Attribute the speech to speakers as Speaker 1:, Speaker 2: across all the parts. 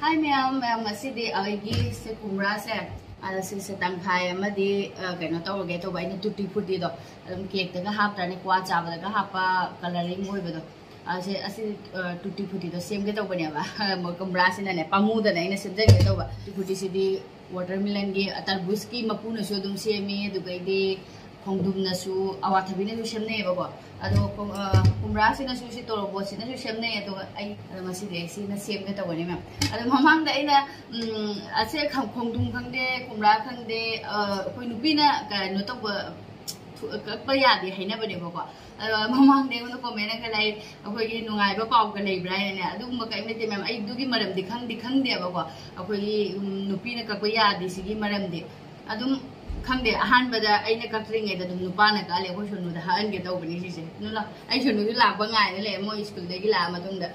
Speaker 1: Hi ma'am, ngasidi aigi se kumra se ada se tangkai amadi kaino tawage to baina tutti futti do adum cake daga hapta ne kwa chaba daga hapa coloring hoibedo ase tutti futti do semge to bani ba mo kumra se ne pamu da ne semje to ba tutti futti sidi watermelon gi tarbuj ki mapu na so dum semi du gaidi khongdum na su awathabi ne su semne ba ko ado kumra se na su si torobo se na su semne to ai masi de si na semge to bani ma'am ado mamang da ina ase khongdum khangde kumra khangde koi nupi na ka no to ka ya de haina bani ba ko mamang de no comment na ka lai akoi gi nungai ba paw ka nei brai ne adu ma kai mete ma'am ai du gi maram di khangde ba ko akoi gi nupi na ka ko ya di si gi maram de adum khangde ahan bada aina katring e da dum nupa na ka le ko shunu da han ge to bani si se nu la ai shunu du la ba ngai le mo school de gi la ma tung da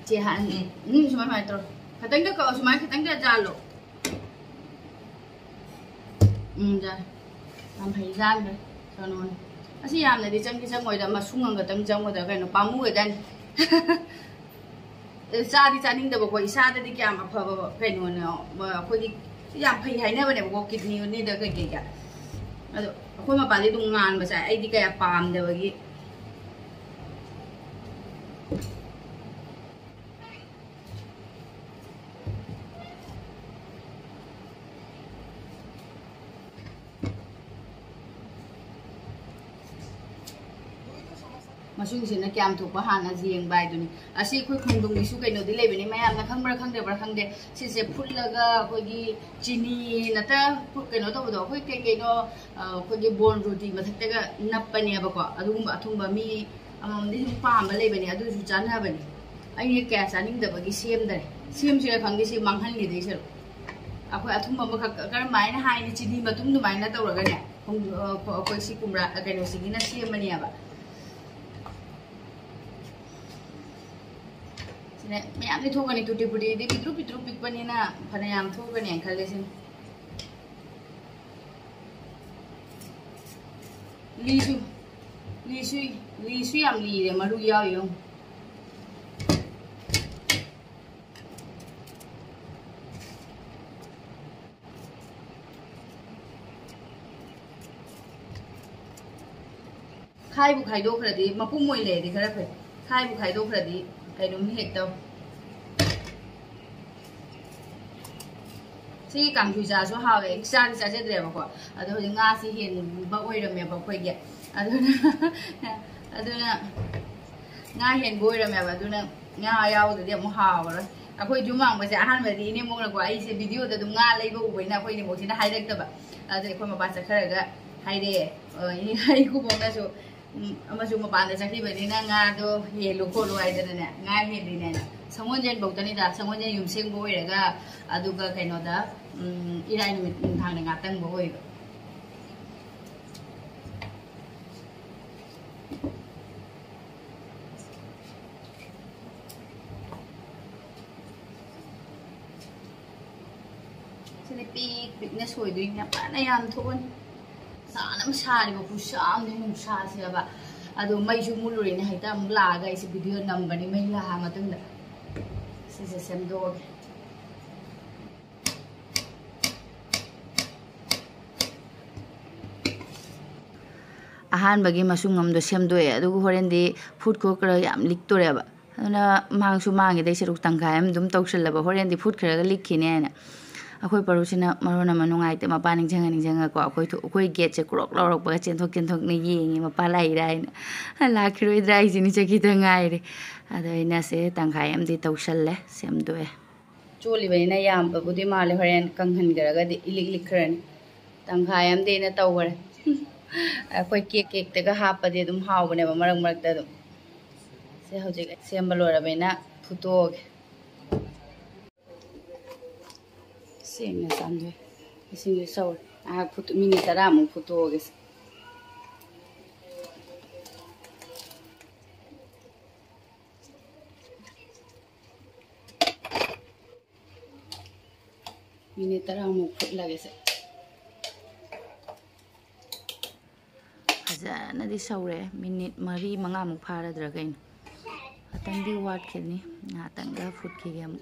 Speaker 1: che han sumai mai to khatang da ko sumai khatang da jalo ja am hai jan de sonon asi yam na di chang ki chang ngoi da ma sungang ga tang chang da ka no pamu ga dan sa di chaning da ba ko isa da di kya ma pha ba ka no no ma ko di yam phai hai na ba ne ko kidney ni da ka ke ga ado ko ma pa di dung ngan ba sa ai di ka ya pam da ba gi masung sina kyam thu pa hana jieng bai duni asi khoi khongdung ni su kai no di le bani mayam na khangbra khangde bra khangde si se phulaga khoi gi chini nata kai no to do khoi kai no khoi gi bon roti ma thakta ga napani ba ko adum athumba mi amam di pa ma le bani adu su chana bani ai ni kya chaning da ba gi sem dare sem se khangge si manghan ni dei ser akhoi athumba ma kar mai na hai ni chini ma tum du mai na to ra ga ne khoi si kumra kai no si gi na sem mani ba मैं अपने थोकनी टूटी फूटी दे पितरू पितरू pick बनी ना फने आम थोकनी uncle लेसिन लीसु लीसु लीसु याम लीरे मरु याव यो खाई बु खाई दो खरदी मपु मोई ले दि खरा फे खाई बु खाई दो खरदी kai dum hek to si kang ju ja so ha we sa se dre ba ko ado nga si hen ba oirame ba khoi ge aduna nga hen bo oirame ba aduna nga yaw de mo ha ba ra akhoi ju mang ba se ahan ba ri ni mo na ko ai se video da dum nga lei ba u bai na khoi ni mo si na hai rek ta ba ado khoi ma ba sa khara ga hai de ni hai ku bo na so amasu ma pan da sakri bani na nga do he lu ko lu ai da ne nga he ri ne samon jen bok tani da samon jen yum seng bo ira ga adu ga kai no da irai ni thang na nga tang bo oi sini pik na soi du nya pa na yam thon sanam sari ba kusam ni mung sa se ba ado mai ju muluri ni haita mung la ga isi video number ni mai la ma tung da se sem do ahan bagi masung ngam do sem do e adu horen di food ko kra yam lik to re ba na mang su mang ge dei seruk tangkai am dum tok sel ba horen di food kra ga lik khine na akhoi parusina marona manungai te mapa ning janga ko akhoi gate che krok lorok ba chen thok ni yengi mapa lai rai na lkhiroidra jini chakhita ngairi ado ina se tangkai am di tawsal le sem do e choli bani na yam ba budi male horen kanghan garaga di ilik lik kran tangkai am de na tawre akhoi cake te ga hap pa de dum haw bane ba marang marak ta dum se hojik sem ba lora bana phuto Sing na sandwe, sing na saur. Put mini taramu puto guys. Mini taramu put lagi se. Aja na di saure minit mari manga mu phara dragain. Atang di wat khini, na tanga food ki gam.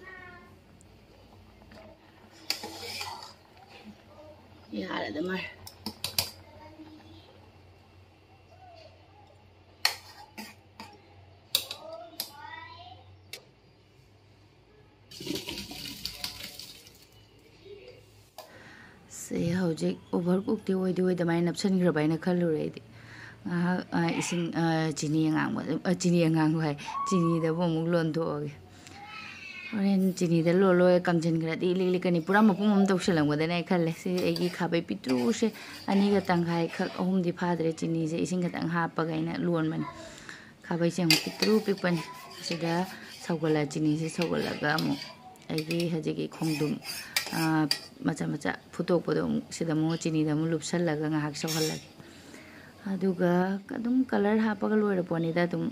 Speaker 1: ꯌꯥꯔꯦꯗ ꯃꯥꯔ ꯁꯦ ꯍꯧꯖꯤꯛ over ꯀꯨꯛꯇꯤ ꯑꯣꯏꯗꯤ ꯑꯣꯏꯗꯃꯥꯏꯅ ꯅꯞꯁꯟꯈ꯭ꯔꯕ ꯍꯥꯏꯅ ꯈꯜꯂꯨꯔꯦ ꯑꯩꯗꯤ ꯉꯥꯏꯍꯥꯛ ꯏꯁꯤꯡ ꯆꯤꯅꯤ ꯑꯉꯥꯡꯕ ꯍꯥꯏ ꯆꯤꯅꯤꯗꯕꯨ ꯑꯃꯨꯛ ꯂꯣꯟꯊꯣꯛꯑꯒꯦ ꯍꯣꯔꯦꯟ ꯆꯤꯅꯤꯗ ꯂꯣꯜꯂꯣꯏ ꯀꯪꯁꯤꯟꯈ꯭ꯔꯗꯤ ꯏꯂꯤꯛ ꯂꯤꯛꯀꯅꯤ ꯄꯨꯔꯥ ꯃꯄꯨꯡ ꯑꯃ ꯇꯧꯁꯤꯜꯂꯝꯒꯗꯅ ꯑꯩ ꯈꯜꯂꯦ ꯁꯤ ꯑꯩꯒꯤ ꯈꯥꯕꯩ ꯄꯤꯇ꯭ꯔꯨꯁꯦ 2ꯒ ꯇꯪꯈꯥꯏ ꯈꯛ 3ꯗꯤ ꯐꯥꯗ꯭ꯔꯦ ꯆꯤꯅꯤꯁꯦ ꯏꯁꯤꯡ ꯈꯛꯇꯪ ꯍꯥꯞꯄꯒ ꯑꯩꯅ ꯂꯣꯟꯕꯅꯤ ꯈꯥꯕꯩꯁꯦ ꯑꯃꯨꯛ ꯄꯤꯇ꯭ꯔꯨ ꯄꯤꯛꯄꯅꯤ ꯁꯤꯗ ꯁꯧꯒꯠꯂ ꯆꯤꯅꯤꯁꯦ ꯁꯧꯒꯠꯂꯒ ꯑꯃꯨꯛ ꯑꯩꯒꯤ ꯍꯧꯖꯤꯛꯀꯤ ꯈꯣꯡꯗꯨꯝ ꯃꯆꯥ ꯃꯆꯥ ꯐꯨꯠꯇꯣꯛꯄꯗꯣ ꯑꯃꯨꯛ ꯁꯤꯗ ꯑꯃꯨꯛ ꯆꯤꯅꯤꯗ ꯑꯃꯨꯛ ꯂꯨꯞꯁꯜꯂꯒ ꯉꯥꯏꯍꯥꯛ ꯁꯧꯍꯜꯂꯒꯦ ꯑꯗꯨꯒ ꯑꯗꯨꯝ ꯀꯂꯔ ꯍꯥꯞꯄꯒ ꯂꯣꯏꯔꯄꯣꯠꯅꯤꯗ ꯑꯗꯨꯝ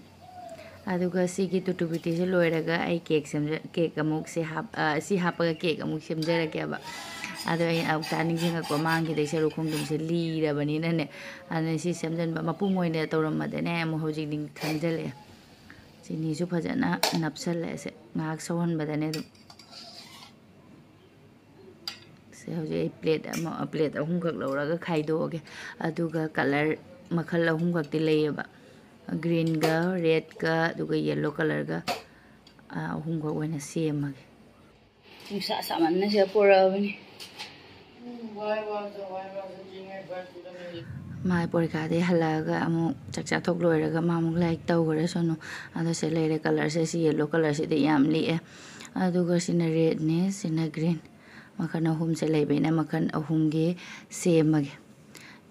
Speaker 1: ꯑꯗꯨꯒ ꯁꯤꯒꯤ ꯇꯨꯇꯨꯕꯤꯇꯤꯁꯦ ꯂꯣꯏꯔꯒ ꯑꯩ ꯀꯦꯛ ꯑꯃꯨꯛ ꯁꯤ ꯍꯥꯞꯄꯒ ꯀꯦꯛ ꯑꯃꯨꯛ ꯁꯦꯝꯖꯔꯒꯦꯕ ꯑꯗꯣ ꯑꯩ ꯑꯃꯨꯛꯇ ꯅꯤꯡꯁꯤꯡꯉꯛꯄ ꯃꯥꯡꯈꯤꯗꯩ ꯁꯔꯨꯛ ꯈꯣꯡꯗꯣꯝꯁꯦ ꯂꯤꯔꯕꯅꯤꯅꯅꯦ ꯑꯗꯨꯅ ꯁꯤ ꯁꯦꯝꯖꯤꯟꯕ ꯃꯄꯨꯡ ꯑꯣꯏꯅ ꯇꯧꯔꯝꯃꯗꯅꯦ ꯑꯃꯨꯛ ꯍꯧꯖꯤꯛ ꯈꯪꯖꯤꯜꯂꯛꯑꯦ ꯆꯤꯅꯤꯁꯨ ꯐꯖꯅ ꯅꯞꯁꯜꯂꯛꯑꯦꯁꯦ ꯉꯥꯏꯍꯥꯛ ꯁꯧꯍꯟꯕꯗꯅꯦ ꯑꯗꯨꯝ ꯁꯦ ꯍꯧꯖꯤꯛ ꯑꯩ ꯄ꯭ꯂꯦꯠ 3ꯈꯛ ꯂꯧꯔꯒ ꯈꯥꯏꯗꯣꯛꯑꯒꯦ ꯑꯗꯨꯒ ꯀꯂꯔ ꯃꯈꯜ 3ꯈꯛꯇꯤ ꯂꯩꯌꯦꯕ ꯒ꯭ꯔꯤꯟꯒ ꯔꯦꯗꯀ ꯑꯗꯨꯒ ꯌꯦꯜꯂꯣ ꯀꯂꯔꯒ 3ꯈꯛ ꯑꯣꯏꯅ ꯁꯦꯝꯃꯒꯦ ꯅꯨꯡꯁꯥ ꯁꯥꯃꯟꯅꯁꯤꯗ ꯄꯨꯔꯛꯑꯕꯅꯤ ꯃꯥ ꯄꯣꯔꯤꯈꯥꯗꯩ ꯍꯜꯂꯛꯑꯒ ꯑꯃꯨꯛ ꯆꯥꯛ ꯆꯥꯊꯣꯛ ꯂꯣꯏꯔꯒ ꯃꯥ ꯑꯃꯨꯛ ꯂꯥꯏꯔꯤꯛ ꯇꯧꯈ꯭ꯔꯁꯅꯨ ꯑꯗꯣ ꯁꯤ ꯂꯩꯔꯦ ꯀꯂꯔꯁꯦ ꯁꯤ ꯌꯦꯜꯂꯣ ꯀꯂꯔꯁꯤꯗꯤ ꯌꯥꯝ ꯂꯤꯛꯑꯦ ꯑꯗꯨꯒ ꯁꯤꯅ ꯔꯦꯗꯅꯦ ꯁꯤꯅ ꯒ꯭ꯔꯤꯟ ꯃꯈꯜ 3ꯁꯦ ꯂꯩꯕꯩꯅ ꯃꯈꯜ 3ꯒꯤ ꯁꯦꯝꯃꯒꯦ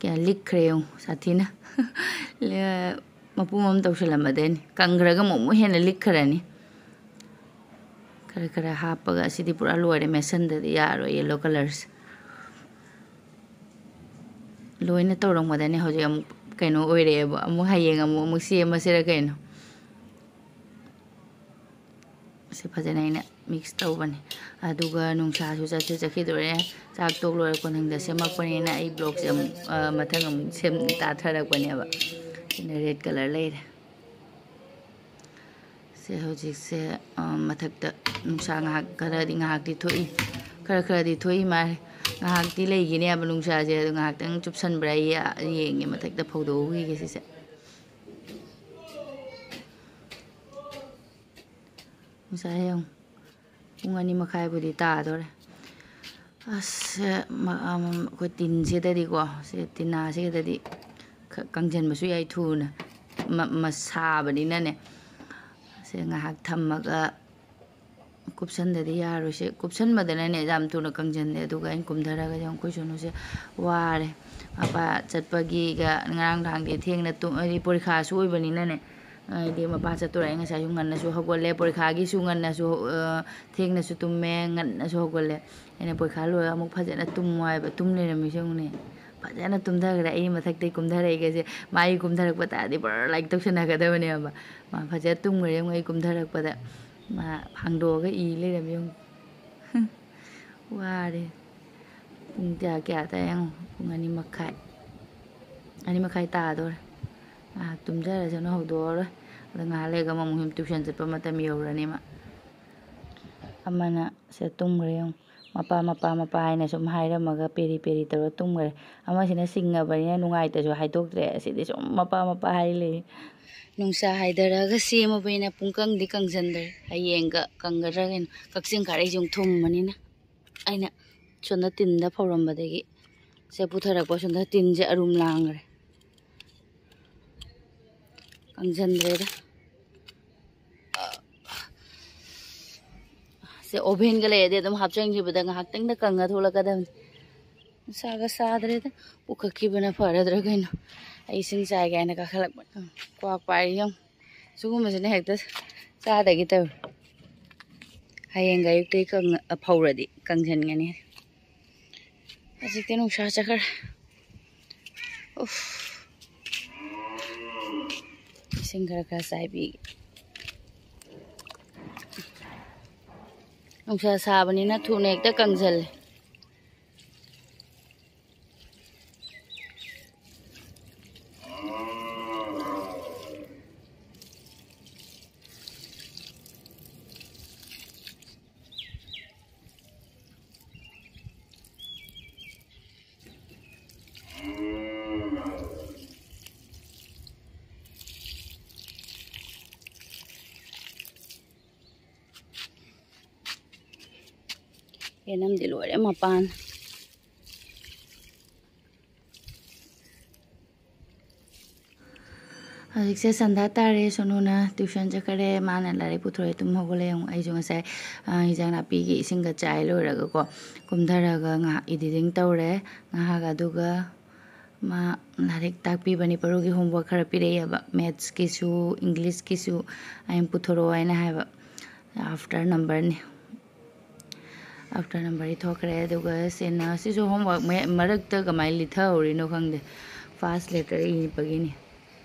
Speaker 1: ꯀꯌꯥ ꯂꯤꯛꯈ꯭ꯔꯦ ꯌꯦꯡꯉꯨ ꯁꯥꯊꯤꯅ ꯃꯄꯨꯡ ꯑꯃ ꯇꯧꯁꯤꯜꯂꯝꯃꯗꯣꯏꯅꯤ ꯀꯪꯈ꯭ꯔꯒ ꯑꯃꯨꯛ ꯍꯦꯟꯅ ꯂꯤꯛꯈ꯭ꯔꯅꯤ ꯈꯔ ꯈꯔ ꯍꯥꯞꯄꯒ ꯑꯁꯤꯗꯤ ꯄꯨꯔꯥ ꯂꯣꯏꯔꯦ ꯃꯦꯠꯁꯟꯗꯗꯤ ꯌꯥꯔꯣꯏ ꯌꯦꯜꯂꯣ ꯀꯂꯔꯁꯦ ꯂꯣꯏꯅ ꯇꯧꯔꯝꯒꯗꯅꯤ ꯍꯧꯖꯤꯛ ꯑꯃꯨꯛ ꯀꯩꯅꯣ ꯑꯣꯏꯔꯛꯑꯦꯕ ꯑꯃꯨꯛ ꯍꯌꯦꯡ ꯑꯃꯨꯛ ꯁꯦꯝꯃꯁꯤꯔ ꯀꯩꯅꯣ ꯁꯤ ꯐꯖꯅ ꯑꯩꯅ ꯃꯤꯛꯁ ꯇꯧꯕꯅꯤ ꯑꯗꯨꯒ ꯅꯨꯡꯁꯥꯁꯨ ꯆꯠꯈꯤꯗꯣꯔꯦ ꯆꯥꯛ ꯇꯣꯛ ꯂꯣꯏꯔ ꯀꯣꯟꯊꯪꯗ ꯁꯦꯝꯃꯛꯄꯅꯤꯅ ꯑꯩ ꯕ꯭ꯂꯣꯛꯁꯦ ꯑꯃꯨꯛ ꯃꯊꯪ ꯑꯃꯨꯛ ꯇꯥꯊꯔꯛꯄꯅꯦꯕ ꯁꯤꯅ ꯔꯦꯗ ꯀꯂꯔ ꯂꯩꯔꯦ ꯁꯦ ꯍꯧꯖꯤꯛꯁꯦ ꯃꯊꯛꯇ ꯅꯨꯡꯁꯥ ꯉꯥꯏꯍꯥꯛꯇꯤ ꯊꯣꯛꯏ ꯈꯔꯗꯤ ꯊꯣꯛꯏ ꯃꯥꯜꯂꯦ ꯉꯥꯏꯍꯥꯛꯇꯤ ꯂꯩꯈꯤꯅꯦꯕ ꯅꯨꯡꯁꯥꯁꯦ ꯑꯗꯣ ꯉꯥꯏꯍꯥꯛꯇꯪ ꯆꯨꯞꯁꯟꯕ꯭ꯔꯥ ꯌꯦꯡꯉꯦ ꯃꯊꯛꯇ ꯐꯧꯗꯣꯛꯎꯈꯤꯒꯦ ꯁꯤꯁꯦ ꯅꯨꯡꯁꯥ ꯌꯦꯡꯉꯨ ꯄꯨꯡ 2:30ꯕꯨꯗꯤ ꯇꯥꯗꯣꯔꯦ ꯑꯁ ꯑꯩꯈꯣꯏ ꯇꯤꯟꯁꯤꯗꯗꯤꯀꯣ ꯁꯤ ꯇꯤꯟꯅꯥꯁꯤꯗꯗꯤ ꯀꯪꯁꯤꯟꯕꯁꯨ ꯌꯥꯏ ꯊꯨꯅ ꯁꯥꯕꯅꯤꯅꯅꯦ ꯁꯦ ꯉꯥꯏꯍꯥꯛ ꯊꯝꯃꯒ ꯀꯨꯞꯁꯟꯗꯗꯤ ꯌꯥꯔꯣꯏꯁꯦ ꯀꯨꯞꯁꯟꯕꯗꯅꯅꯦ ꯌꯥꯝ ꯊꯨꯅ ꯀꯪꯁꯤꯟꯗꯦ ꯑꯗꯨꯒ ꯑꯩꯅ ꯀꯨꯝꯊꯔꯒ ꯑꯩꯈꯣꯏ ꯁꯣꯅꯨꯁꯦ ꯋꯥꯔꯦ ꯃꯄꯥ ꯆꯠꯄꯒꯤꯒ ꯉꯔꯥꯡ ꯅꯍꯥꯟꯗꯤ ꯊꯦꯡꯅ ꯍꯥꯏꯗꯤ ꯄꯣꯔꯤꯈꯥꯁꯨ ꯑꯣꯏꯕꯅꯤꯅꯅꯦ ꯍꯥꯏꯗꯤ ꯃꯄꯥ ꯆꯠꯇꯣꯔꯦ ꯉꯁꯥꯏꯁꯨ ꯉꯟꯅꯁꯨ ꯍꯧꯒꯠꯂꯦ ꯄꯣꯔꯤꯈꯥꯒꯤꯁꯨ ꯉꯟꯅꯁꯨ ꯊꯦꯡꯅꯁꯨ ꯇꯨꯝꯃꯦ ꯉꯟꯅꯁꯨ ꯍꯧꯒꯠꯂꯦ ꯑꯩꯅ ꯄꯣꯔꯤꯈꯥ ꯂꯣꯏꯔꯒ ꯑꯃꯨꯛ ꯐꯖꯅ ꯇꯨꯝꯃꯨ ꯍꯥꯏꯕ ꯇꯨꯝ ꯂꯩꯔꯝꯃꯤꯁꯦ ꯑꯃꯨꯛꯅꯦ ꯐꯖꯅ ꯇꯨꯝꯊꯈ꯭ꯔꯦ ꯑꯩ ꯃꯊꯛꯇꯩ ꯀꯨꯝꯊꯔꯛꯏꯒꯁꯦ ꯃꯥꯒꯤ ꯀꯨꯝꯊꯔꯛꯄ ꯇꯥꯔꯗꯤ ꯄꯨꯔꯥ ꯂꯥꯏꯛ ꯇꯧꯁꯟꯅꯒꯗꯕꯅꯦꯕ ꯃꯥ ꯐꯖꯅ ꯇꯨꯝꯈ꯭ꯔꯦ ꯑꯃꯨꯛ ꯑꯩ ꯀꯨꯝꯊꯔꯛꯄꯗ ꯃꯥ ꯍꯥꯡꯗꯣꯛꯑꯒ ꯂꯩꯔꯝꯃꯤ ꯑꯃꯨꯛ ꯋꯥꯔꯦ ꯄꯨꯡ ꯀꯌꯥ ꯇꯥꯏ ꯌꯦꯡꯉꯣ ꯄꯨꯡ 2:30 ꯇꯥꯗꯣꯔꯦ ꯉꯥꯏꯍꯥꯛ ꯇꯨꯝꯖꯔꯁꯅꯨ ꯍꯧꯗꯣꯛꯑꯔꯣꯏ ꯑꯗ ꯉꯥꯏꯍꯥꯛ ꯂꯩꯔꯒ ꯑꯃꯨꯛ ꯇ꯭ꯌꯨꯁꯟ ꯆꯠꯄ ꯃꯇꯝ ꯌꯧꯔꯅꯤ ꯃꯥ ꯑꯃꯅ ꯁꯦ ꯇꯨꯝꯈ꯭ꯔꯦ ꯌꯦꯡꯉꯣ ꯃꯄꯥ ꯍꯥꯏꯅ ꯁꯨꯝ ꯍꯥꯏꯔꯝꯃꯒ ꯄꯦꯔꯤ ꯇꯧꯔ ꯇꯨꯝꯈ꯭ꯔꯦ ꯑꯃꯁꯤꯅ ꯁꯤꯡꯉꯕꯅꯤꯅ ꯅꯨꯡꯉꯥꯏꯇꯁꯨ ꯍꯥꯏꯗꯣꯛꯇ꯭ꯔꯦ ꯑꯁꯤꯗꯤ ꯁꯨꯝ ꯃꯄꯥ ꯍꯥꯏ ꯂꯩ ꯅꯨꯡꯁꯥ ꯍꯥꯏꯊꯔꯒ ꯁꯦꯝꯃꯕꯅꯤꯅ ꯄꯨꯡꯀꯪꯗꯤ ꯀꯪꯁꯤꯟꯗ꯭ꯔꯦ ꯍꯌꯦꯡꯒ ꯀꯪꯒꯗ꯭ꯔꯥ ꯀꯩꯅꯣ ꯀꯛꯆꯤꯡ ꯈꯥꯔꯩꯁꯨ ꯊꯨꯝꯕꯅꯤꯅ ꯑꯩꯅ ꯁꯣꯝꯗ ꯇꯤꯟꯗ ꯐꯧꯔꯝꯕꯗꯒꯤ ꯁꯦ ꯄꯨꯊꯔꯛꯄ ꯁꯣꯝꯗ ꯇꯤꯟꯁꯦ ꯑꯔꯨꯝ ꯂꯥꯡꯈ꯭ꯔꯦ ꯀꯪꯁꯤꯟꯗ꯭ꯔꯦꯗ ꯁꯦ ꯑꯣꯚꯦꯟꯒ ꯂꯩꯔꯗꯤ ꯑꯗꯨꯝ ꯍꯥꯞꯆꯤꯟꯈꯤꯕꯗ ꯉꯥꯏꯍꯥꯛꯇꯪꯗ ꯀꯪꯉ ꯊꯣꯛꯂꯛꯀꯗꯕꯅꯤ ꯅꯨꯡꯁꯥꯒ ꯁꯥꯗ꯭ꯔꯦꯗ ꯄꯨꯈꯠꯈꯤꯕꯅ ꯐꯔꯗ꯭ꯔꯥ ꯀꯩꯅꯣ ꯑꯩ ꯏꯁꯤꯡ ꯆꯥꯏꯒꯦ ꯍꯥꯏꯅ ꯀꯥꯈꯠꯂꯛꯄ ꯀ꯭ꯋꯥꯛ ꯄꯥꯏꯔꯤ ꯌꯦꯡꯉꯨ ꯁꯤꯒꯨꯝꯕꯁꯤꯅ ꯍꯦꯛꯇ ꯆꯥꯗꯒꯤ ꯇꯧꯏ ꯍꯌꯦꯡꯒ ꯑꯌꯨꯛꯇꯩ ꯐꯧꯔꯗꯤ ꯀꯪꯁꯤꯟꯒꯅꯤ ꯍꯧꯖꯤꯛꯇꯤ ꯅꯨꯡꯁꯥ ꯆꯠꯈ꯭ꯔꯦ ꯏꯁꯤꯡ ꯈꯔ ꯆꯥꯏꯕꯤꯒꯦ ꯅꯨꯡꯁꯥ ꯁꯥꯕꯅꯤꯅ ꯊꯨꯅ ꯍꯦꯛꯇ ꯀꯪꯁꯤꯜꯂꯦ ꯌꯦꯅꯝꯗꯤ ꯂꯣꯏꯔꯦ ꯃꯄꯥꯟ ꯍꯧꯖꯤꯛꯁꯦ ꯁꯟꯗꯥ ꯇꯥꯔꯦ ꯁꯣꯅꯨꯅ ꯇ꯭ꯌꯨꯁꯟ ꯆꯠꯈꯔꯦ ꯃꯥꯅ ꯂꯥꯏꯔꯤꯛ ꯄꯨꯊꯣꯔꯛꯑꯦ ꯇꯨꯝ ꯍꯧꯒꯠꯂꯦ ꯑꯃꯨꯛ ꯑꯩꯁꯨ ꯉꯁꯥꯏ ꯍꯤꯟꯖꯥꯡ ꯅꯥꯄꯤꯒꯤ ꯏꯁꯤꯡꯒ ꯆꯥꯏ ꯂꯣꯏꯔꯒꯀꯣ ꯀꯨꯝꯊꯔꯒ ꯉꯥꯏꯍꯥꯛ ꯏꯗꯤꯇꯤꯡ ꯇꯧꯔꯦ ꯉꯥꯏꯍꯥꯛ ꯑꯗꯨꯒ ꯃꯥ ꯂꯥꯏꯔꯤꯛ ꯇꯥꯛꯄꯤꯕꯅꯤ ꯄꯔꯨꯒꯤ ꯍꯣꯝꯋꯥꯔꯛ ꯈꯔ ꯄꯤꯔꯛꯑꯦꯕ ꯃꯦꯠꯁꯀꯤꯁꯨ ꯏꯪꯂꯤꯁꯀꯤꯁꯨ ꯑꯩꯅ ꯄꯨꯊꯣꯔꯛꯑꯣ ꯍꯥꯏꯅ ꯍꯥꯏꯕ ꯑꯥꯐꯇꯔ ꯅꯝꯕꯔꯅꯤ ꯑꯥꯐꯇꯔ ꯅꯝꯕꯔ ꯏꯊꯣꯛꯈ꯭ꯔꯦ ꯑꯗꯨꯒ ꯁꯤꯁꯨ ꯍꯣꯝꯋꯥꯔꯛ ꯃꯔꯛꯇ ꯀꯃꯥꯏꯅ ꯂꯤꯊꯍꯧꯔꯤꯅꯣ ꯈꯪꯗꯦ ꯐꯥꯁ ꯂꯦꯇꯔ ꯏꯕꯒꯤꯅꯤ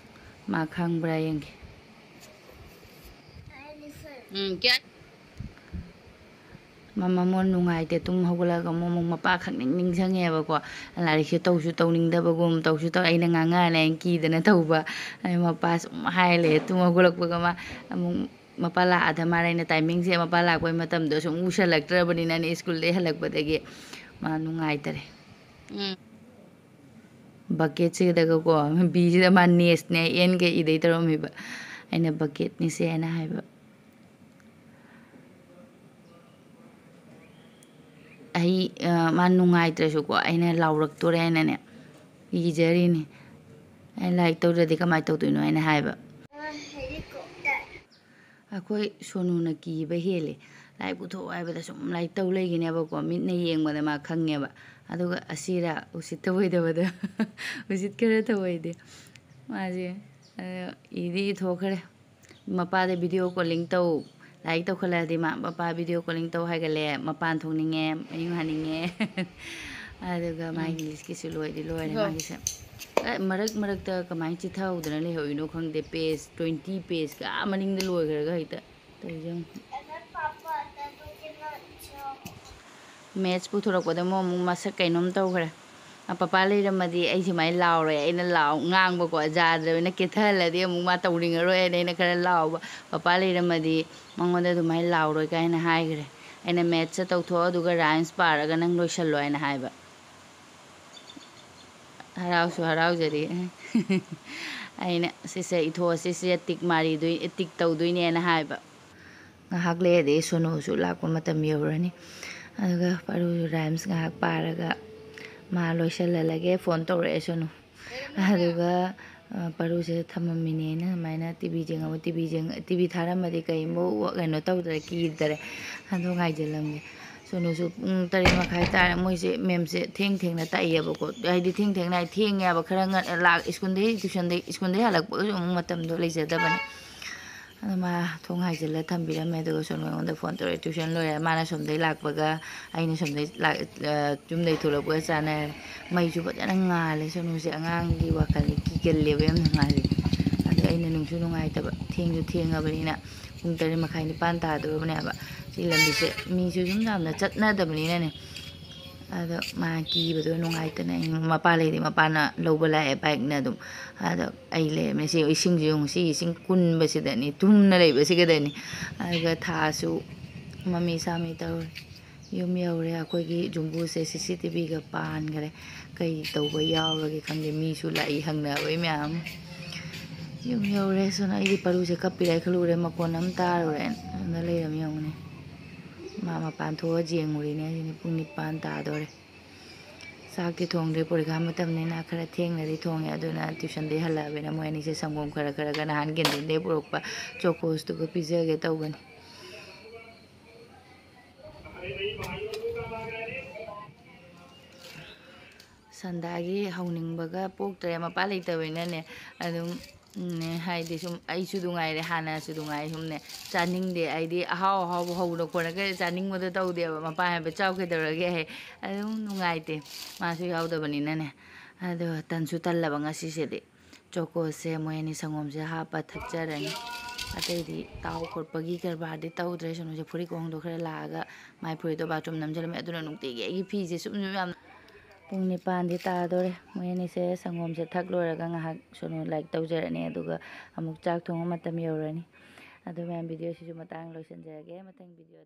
Speaker 1: ꯃꯥ ꯈꯪꯕ꯭ꯔꯥ ꯌꯦꯡꯒꯦ ꯃꯃꯣꯟ ꯅꯨꯡꯉꯥꯏꯇꯦ ꯇꯨꯝ ꯍꯧꯒꯠꯂꯒ ꯑꯃꯨꯛ ꯃꯄꯥ ꯈꯛ ꯅꯤꯡꯁꯤꯡꯉꯦꯕꯀꯣ ꯂꯥꯏꯔꯤꯛꯁꯦ ꯇꯧꯁꯨ ꯇꯧꯅꯤꯡꯗꯕꯒꯨꯝ ꯇꯧꯁꯨ ꯑꯩꯅ ꯉꯥꯡꯉꯛꯑꯅ ꯑꯩꯅ ꯀꯤꯗꯅ ꯇꯧꯕ ꯃꯄꯥ ꯁꯨꯝ ꯍꯥꯏꯔ ꯂꯩ ꯇꯨꯝ ꯍꯧꯒꯠꯂꯛꯄꯒ ꯃꯥ ꯑꯃꯨꯛ ꯃꯄꯥ ꯂꯥꯛꯑꯗ ꯃꯥꯅ ꯑꯩꯅ ꯇꯥꯏꯃꯤꯡꯁꯦ ꯃꯄꯥ ꯂꯥꯛꯄꯩ ꯃꯇꯝꯗꯣ ꯁꯨꯝ ꯎꯁꯜꯂꯛꯇ꯭ꯔꯕꯅꯤꯅꯅꯦ ꯁ꯭ꯀꯨꯜꯗꯩ ꯍꯜꯂꯛꯄꯗꯒꯤ ꯃꯥ ꯅꯨꯡꯉꯥꯏꯇꯔꯦ ꯕꯛꯀꯦꯠꯁꯤꯗꯒꯀꯣ ꯕꯤꯁꯤꯗ ꯃꯥ ꯅꯦꯁꯅꯦ ꯑꯦꯟꯒ ꯏꯗꯩ ꯇꯧꯔꯝꯃꯤꯕ ꯑꯩꯅ ꯕꯛꯀꯦꯠꯅꯤꯁꯦ ꯍꯥꯏꯅ ꯍꯥꯏꯕ ꯑꯩ ꯃꯥ ꯅꯨꯡꯉꯥꯏꯇ꯭ꯔꯁꯨꯀꯣ ꯑꯩꯅ ꯂꯥꯎꯔꯛꯇꯣꯔꯦ ꯍꯥꯏꯅꯅꯦ ꯏꯖꯔꯤꯅꯤ ꯑꯩꯅ ꯂꯥꯏꯔꯤꯛ ꯇꯧꯗ꯭ꯔꯗꯤ ꯀꯃꯥꯏꯅ ꯇꯧꯗꯣꯏꯅꯣ ꯍꯥꯏꯅ ꯍꯥꯏꯕ ꯑꯩꯈꯣꯏ ꯁꯣꯅꯨꯅ ꯀꯤꯕ ꯍꯦꯜꯂꯦ ꯂꯥꯏꯔꯤꯛ ꯄꯨꯊꯣꯛꯑꯣ ꯍꯥꯏꯕꯗ ꯁꯨꯝ ꯂꯥꯏꯔꯤꯛ ꯇꯧ ꯂꯩꯒꯤꯅꯦꯕꯀꯣ ꯃꯤꯠꯅ ꯌꯦꯡꯕꯗ ꯃꯥ ꯈꯪꯉꯦꯕ ꯑꯗꯨꯒ ꯑꯁꯤꯔ ꯎꯁꯤꯠ ꯊꯑꯣꯏꯗꯕꯗ ꯎꯁꯤꯠ ꯈꯔ ꯊꯑꯣꯏꯗꯦ ꯃꯥꯁꯦ ꯏꯗꯤ ꯏꯊꯣꯛꯈ꯭ꯔꯦ ꯃꯄꯥꯗ ꯚꯤꯗꯤꯑꯣ ꯀꯣꯂꯤꯡ ꯇꯧ ꯂꯥꯏꯔꯤꯛ ꯇꯧꯈꯠꯂꯛꯑꯗꯤ ꯃꯄꯥ ꯚꯤꯗꯤꯑꯣ ꯀꯣꯂꯤꯡ ꯇꯧ ꯍꯥꯏꯒꯠꯂꯦ ꯃꯄꯥꯟ ꯊꯣꯛꯅꯤꯡꯉꯦ ꯃꯌꯨꯝ ꯍꯟꯅꯤꯡꯉꯦ ꯑꯗꯨꯒ ꯃꯥꯒꯤ ꯏꯪꯂꯤꯁꯀꯤꯁꯨ ꯂꯣꯏꯗꯤ ꯂꯣꯏꯔꯦ ꯃꯥꯒꯤꯁꯦ ꯃꯔꯛꯇ ꯀꯃꯥꯏꯅ ꯆꯤꯊꯍꯧꯗꯅ ꯂꯩꯍꯧꯔꯤꯅꯣ ꯈꯪꯗꯦ ꯄꯦꯖ 20 ꯄꯦꯖꯀ ꯃꯅꯤꯡꯗ ꯂꯣꯏꯈ꯭ꯔꯒ ꯍꯦꯛꯇ ꯇꯧꯖꯪ ꯃꯦꯠꯁ ꯄꯨꯊꯣꯔꯛꯄꯗ ꯑꯃꯨꯛ ꯃꯁꯛ ꯀꯩꯅꯣꯝ ꯇꯧꯈ꯭ꯔꯦ ꯄꯄꯥ ꯂꯩꯔꯝꯃꯗꯤ ꯑꯩ ꯁꯨꯃꯥꯏꯅ ꯂꯥꯎꯔꯣꯏ ꯑꯩꯅ ꯉꯥꯡꯕꯀꯣ ꯖꯥꯗ꯭ꯔꯕꯅ ꯀꯦꯊꯍꯜꯂꯗꯤ ꯑꯃꯨꯛ ꯃꯥ ꯇꯧꯅꯤꯡꯉꯔꯣꯏ ꯍꯥꯏꯅ ꯑꯩꯅ ꯈꯔ ꯂꯥꯎꯕ ꯄꯄꯥ ꯂꯩꯔꯝꯃꯗꯤ ꯃꯉꯣꯟꯗ ꯑꯗꯨꯃꯥꯏꯅ ꯂꯥꯎꯔꯣꯏ ꯀꯥꯏꯅ ꯍꯥꯏꯈ꯭ꯔꯦ ꯑꯩꯅ ꯃꯦꯠꯁꯇ ꯇꯧꯊꯣꯛꯑꯣ ꯑꯗꯨꯒ ꯔꯥꯏꯝꯁ ꯄꯥꯔꯒ ꯅꯪ ꯂꯣꯏꯁꯜꯂꯣ ꯍꯥꯏꯅ ꯍꯥꯏꯕ ꯍꯔꯥꯎꯁꯨ ꯍꯔꯥꯎꯖꯔꯤ ꯑꯩꯅ ꯁꯤꯁꯦ ꯏꯊꯣꯛꯑꯁꯤ ꯁꯤꯁꯦ ꯇꯤꯛ ꯇꯧꯗꯣꯏꯅꯦꯅ ꯍꯥꯏꯕ ꯉꯥꯏꯍꯥꯛ ꯂꯩꯔꯗꯤ ꯁꯣꯅꯨꯁꯨ ꯂꯥꯛꯄ ꯃꯇꯝ ꯌꯧꯔꯅꯤ ꯑꯗꯨꯒ ꯄꯔꯨꯁꯨ ꯔꯥꯏꯝꯁ ꯉꯥꯏꯍꯥꯛ ꯄꯥꯔꯒ ꯃꯥ ꯂꯣꯏꯁꯤꯜꯍꯜꯂꯒꯦ ꯐꯣꯟ ꯇꯧꯔꯛꯑꯦ ꯁꯣꯅꯨ ꯑꯗꯨꯒ ꯄꯔꯨꯁꯦ ꯊꯝꯃꯝꯃꯤꯅꯦꯅ ꯁꯨꯃꯥꯏꯅ ꯇꯤꯚꯤ ꯌꯦꯡꯉꯕ ꯇꯤꯚꯤ ꯊꯥꯔꯝꯃꯗꯤ ꯀꯩꯃꯨꯛ ꯀꯩꯅꯣ ꯇꯧꯗ꯭ꯔꯦ ꯀꯤꯗ꯭ꯔꯦ ꯑꯗꯣ ꯉꯥꯏꯖꯜꯂꯝꯒꯦ ꯁꯣꯅꯨꯁꯨ ꯄꯨꯡ 8:30 ꯇꯥꯔꯦ ꯃꯣꯏꯁꯦ ꯃꯦꯝꯁꯦ ꯊꯦꯡꯅ ꯇꯥꯛꯏꯌꯦꯕꯀꯣ ꯍꯥꯏꯗꯤ ꯊꯦꯡꯅ ꯊꯦꯡꯉꯦꯕ ꯈꯔ ꯁ꯭ꯀꯨꯜꯗꯩ ꯍꯜꯂꯛꯄꯒꯁꯨ ꯑꯃꯨꯛ ꯃꯇꯝꯗꯣ ꯂꯩꯖꯗꯕꯅꯤ ꯑꯗꯨ ꯃꯥ ꯊꯣꯡ ꯍꯥꯏꯖꯤꯜꯂ ꯊꯝꯕꯤꯔꯝꯃꯦ ꯑꯗꯨꯒ ꯁꯣꯅꯨ ꯑꯩꯉꯣꯟꯗ ꯐꯣꯟ ꯇꯧꯔꯛꯑꯦ ꯇ꯭ꯌꯨꯁꯟ ꯂꯣꯏꯔꯦ ꯃꯥꯅ ꯁꯣꯝꯗꯩ ꯂꯥꯛꯄꯒ ꯑꯩꯅ ꯁꯣꯝꯗꯩ ꯌꯨꯝꯗꯩ ꯊꯣꯛꯂꯛꯄꯒ ꯆꯥꯟꯅꯔꯦ ꯃꯩꯁꯨ ꯐꯖꯅ ꯉꯥꯜꯂꯦ ꯁꯣꯅꯨꯁꯦ ꯑꯉꯥꯡꯒꯤ ꯋꯥꯈꯜꯁꯦ ꯀꯤꯒꯜꯂꯦꯕ ꯌꯥꯝꯅ ꯃꯥꯁꯦ ꯑꯗꯣ ꯑꯩꯅ ꯅꯨꯡꯁꯨ ꯅꯨꯡꯉꯥꯏꯇꯕ ꯊꯦꯡꯉꯕꯅꯤ나 ꯄꯨꯡ 8:30 9 ꯇꯥꯗꯣꯔꯕꯅꯦꯕ ꯁꯤ ꯂꯝꯕꯤꯁꯦ ꯃꯤꯁꯨ ꯁꯨꯝ ꯌꯥꯝꯅ ꯆꯠꯅꯗꯕꯅꯤꯅꯅꯦ ꯑꯗꯣ ꯃꯥ ꯀꯤꯕꯗꯣ ꯅꯨꯡꯉꯥꯏꯇꯅ ꯃꯄꯥ ꯂꯩꯗꯤ ꯃꯄꯥꯅ ꯂꯧꯕ ꯂꯥꯛꯑꯦ ꯕꯥꯏꯛꯅ ꯑꯗꯨꯝ ꯑꯗꯣ ꯑꯩ ꯂꯩꯔꯝꯃꯦ ꯁꯤ ꯏꯁꯤꯡꯁꯨ ꯌꯦꯡꯉꯨ ꯁꯤ ꯏꯁꯤꯡ ꯀꯨꯟꯕꯁꯤꯗꯅꯤ ꯇꯨꯝꯅ ꯂꯩꯕꯁꯤꯒꯗꯅꯤ ꯑꯗꯨꯒ ꯊꯥꯁꯨ ꯃꯃꯤ ꯁꯥꯃꯤ ꯇꯧꯔꯦ ꯌꯨꯝ ꯌꯧꯔꯦ ꯑꯩꯈꯣꯏꯒꯤ ꯖꯨꯝꯕꯨꯁꯦ CCTVꯒ ꯄꯥꯟꯈꯔꯦ ꯀꯩ ꯇꯧꯕ ꯌꯥꯎꯔꯒꯦ ꯈꯪꯗꯦ ꯃꯤꯁꯨ ꯂꯥꯛꯏ ꯍꯪꯅꯕꯩ ꯃꯌꯥꯝ yum yaure sona idi paruse kapira khulure makon am tarure na leiram yongni mama pan tho jenguri ne ni pung nipan ta dore sakti thongde porikha matam ne na khara theng na ri thong ya dona tuition de hala be na mo ani se sangom khara khara ga na han gen de porokpa chokos tu ko pizza ge tawgan sandagi hauningbaga poktre mapa leitabainane adum haidi sum aisu dungai re hana su dungai humne chaningde aidi ahau ahau haulo koraga chaningmoda tawde mapa ha be chau ke dorage he adum nungaite masu yaudabani ne ado tansu tallaba ngasi sede choko se moyani sangom se hapa thakjarani atedi taw khorpagi karbar de tawdre sunu je phuri kong do khara laga mai phuri do bathroom namjalme aduna nukti ge gi phi je sum yam pung nipan di tadore moyani se sangom se thak loraga ngahak sunu like tawjarani aduga amuk chak thonga matam yorani adu ma'am video sisu matang loisanjarage matang video